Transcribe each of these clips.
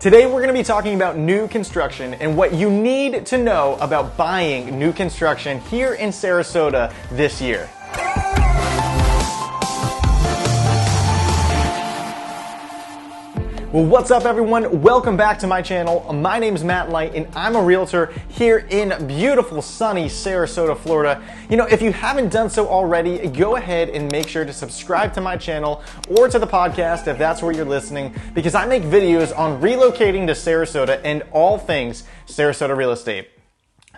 Today we're going to be talking about new construction and what you need to know about buying new construction here in Sarasota this year. Well, what's up everyone? Welcome back to my channel. My name is Matt Light and I'm a realtor here in beautiful sunny Sarasota, Florida. You know, if you haven't done so already, go ahead and make sure to subscribe to my channel or to the podcast if that's where you're listening, because I make videos on relocating to Sarasota and all things Sarasota real estate.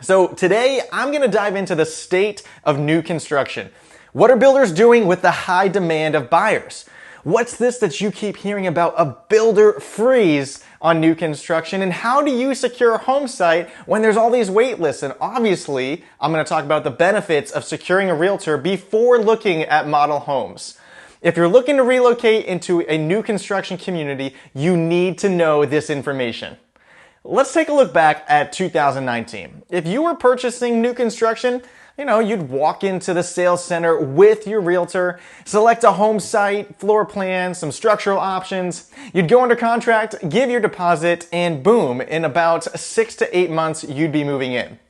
So today I'm going to dive into the state of new construction. What are builders doing with the high demand of buyers? What's this that you keep hearing about, a builder freeze on new construction? And how do you secure a home site when there's all these wait lists? And obviously, I'm going to talk about the benefits of securing a realtor before looking at model homes. If you're looking to relocate into a new construction community, you need to know this information. Let's take a look back at 2019. If you were purchasing new construction, you'd walk into the sales center with your realtor, select a home site, floor plan, some structural options. You'd go under contract, give your deposit, and boom, in about 6 to 8 months, you'd be moving in.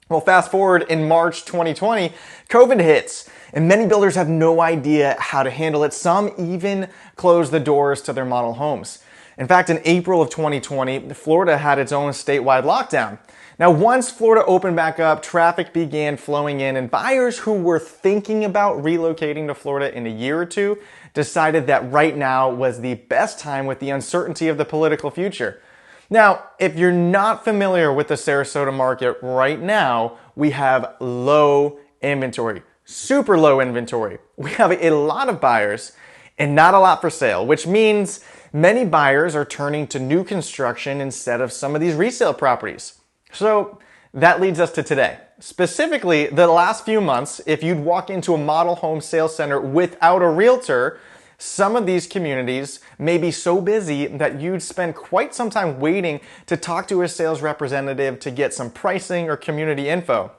Well, fast forward in March 2020, COVID hits, and many builders have no idea how to handle it. Some even close the doors to their model homes. In fact, in April of 2020, Florida had its own statewide lockdown. Now, once Florida opened back up, traffic began flowing in, and buyers who were thinking about relocating to Florida in a year or two decided that right now was the best time with the uncertainty of the political future. Now, if you're not familiar with the Sarasota market right now, we have low inventory, super low inventory. We have a lot of buyers and not a lot for sale, which means many buyers are turning to new construction instead of some of these resale properties. So that leads us to today. Specifically, the last few months, if you'd walk into a model home sales center without a realtor, some of these communities may be so busy that you'd spend quite some time waiting to talk to a sales representative to get some pricing or community info.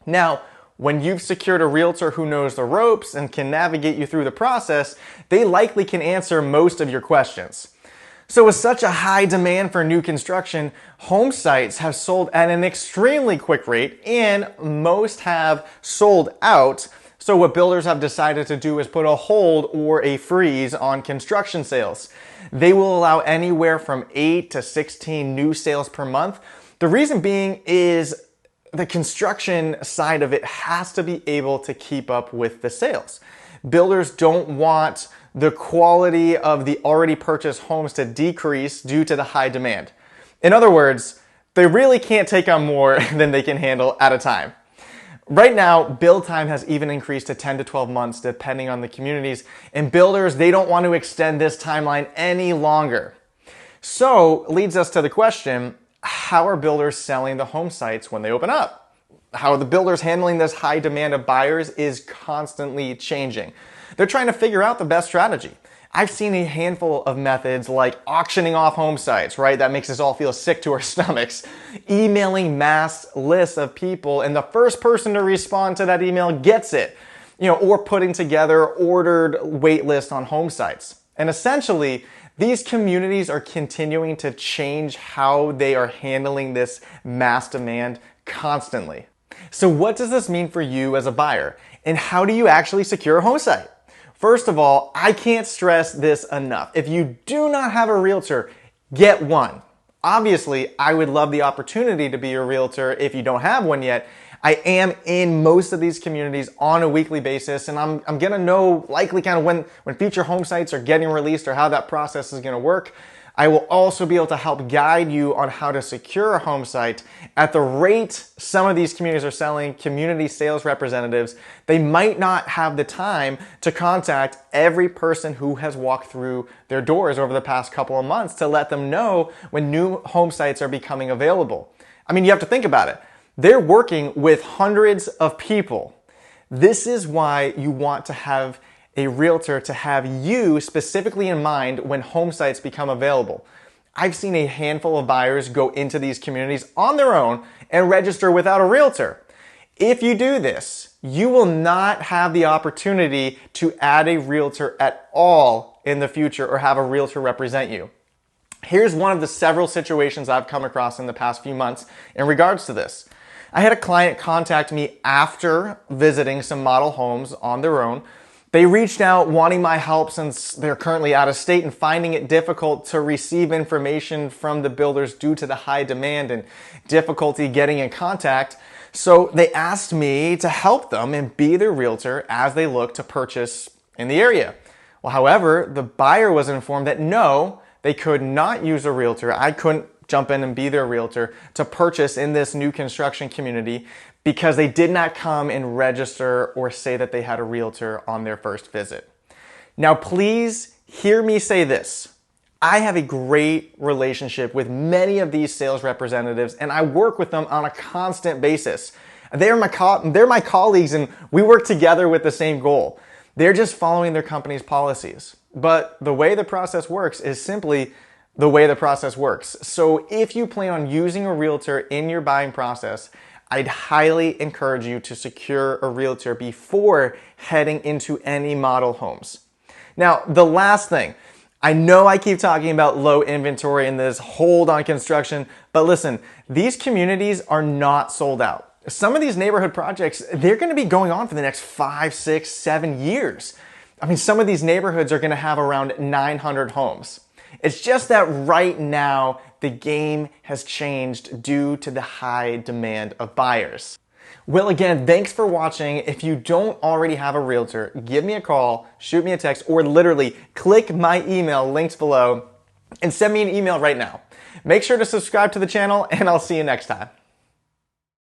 Now, when you've secured a realtor who knows the ropes and can navigate you through the process, they likely can answer most of your questions. So with such a high demand for new construction, home sites have sold at an extremely quick rate, and most have sold out. So what builders have decided to do is put a hold or a freeze on construction sales. They will allow anywhere from 8 to 16 new sales per month. The reason being is the construction side of it has to be able to keep up with the sales. Builders don't want the quality of the already purchased homes to decrease due to the high demand. In other words, they really can't take on more than they can handle at a time. Right now, build time has even increased to 10 to 12 months depending on the communities, and builders, they don't want to extend this timeline any longer. So, leads us to the question, how are builders selling the home sites when they open up? How are the builders handling this high demand of buyers is constantly changing. They're trying to figure out the best strategy. I've seen a handful of methods like auctioning off home sites, right? That makes us all feel sick to our stomachs. Emailing mass lists of people, and the first person to respond to that email gets it. Or putting together ordered wait lists on home sites. And essentially, these communities are continuing to change how they are handling this mass demand constantly. So what does this mean for you as a buyer? And how do you actually secure a home site? First of all, I can't stress this enough. If you do not have a realtor, get one. Obviously, I would love the opportunity to be your realtor if you don't have one yet. I am in most of these communities on a weekly basis, and I'm going to know likely kind of when future home sites are getting released or how that process is going to work. I will also be able to help guide you on how to secure a home site at the rate some of these communities are selling community sales representatives. They might not have the time to contact every person who has walked through their doors over the past couple of months to let them know when new home sites are becoming available. I mean, you have to think about it. They're working with hundreds of people. This is why you want to have a realtor to have you specifically in mind when home sites become available. I've seen a handful of buyers go into these communities on their own and register without a realtor. If you do this, you will not have the opportunity to add a realtor at all in the future or have a realtor represent you. Here's one of the several situations I've come across in the past few months in regards to this. I had a client contact me after visiting some model homes on their own. They reached out wanting my help since they're currently out of state and finding it difficult to receive information from the builders due to the high demand and difficulty getting in contact. So they asked me to help them and be their realtor as they look to purchase in the area. Well, however, the buyer was informed that no, they could not use a realtor. I couldn't jump in and be their realtor to purchase in this new construction community because they did not come and register or say that they had a realtor on their first visit. Now, please hear me say this. I have a great relationship with many of these sales representatives, and I work with them on a constant basis. They're my colleagues, and we work together with the same goal. They're just following their company's policies. But the way the process works is simply the way the process works. So if you plan on using a realtor in your buying process, I'd highly encourage you to secure a realtor before heading into any model homes. Now, the last thing, I know I keep talking about low inventory and this hold on construction, but listen, these communities are not sold out. Some of these neighborhood projects, they're going to be going on for the next 5, 6, 7 years. I mean, some of these neighborhoods are going to have around 900 homes. It's just that right now, the game has changed due to the high demand of buyers. Well, again, thanks for watching. If you don't already have a realtor, give me a call, shoot me a text, or literally click my email links below and send me an email right now. Make sure to subscribe to the channel, and I'll see you next time.